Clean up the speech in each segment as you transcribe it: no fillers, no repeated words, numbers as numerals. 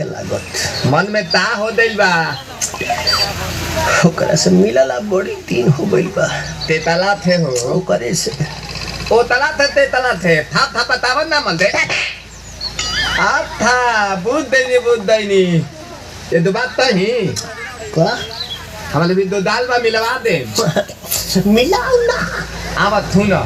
लागत मन में ता हो दिल बा ओकरा से मिलला बड़ी दिन हो गइल बा। ते तला थे हो ओकरे से ओ तला थे ते तला थे था था बतावन ना मन दे आ था बुद्ध दैनी ये दो बात तो ही का हमारे भी दो दाल बा मिलवा दे मिलाऊ ना आवत थू ना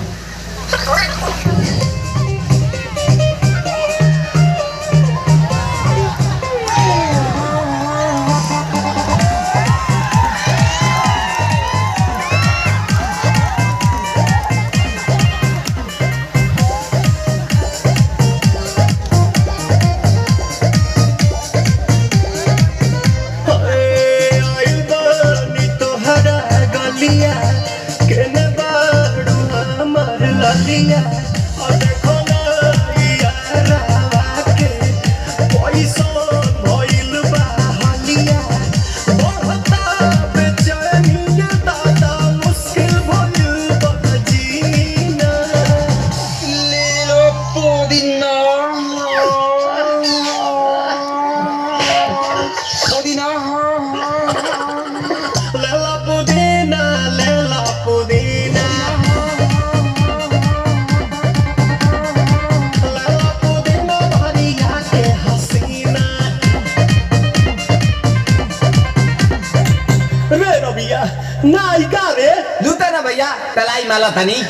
भैया तलाई माला थानी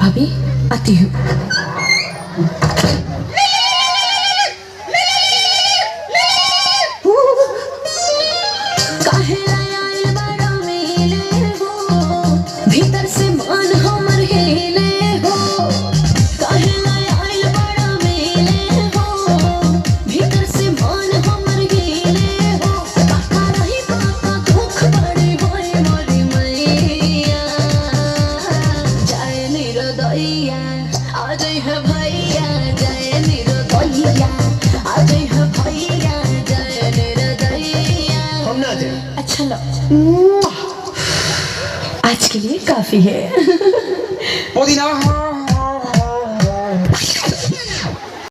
भाभी आती हूँ। भीतर से मन हमर हिले हो काहे आइल बड़ा मेले हो भीतर से मन हमर हिले हो काका रही पापा दुख बड़ी होई मोरी मैया जाए निरदैया आ जाए है भैया जाए निरदैया आ जाए है भैया जाए निरदैया हम ना जाए। अच्छा लो आज के लिए काफी है। पुदीना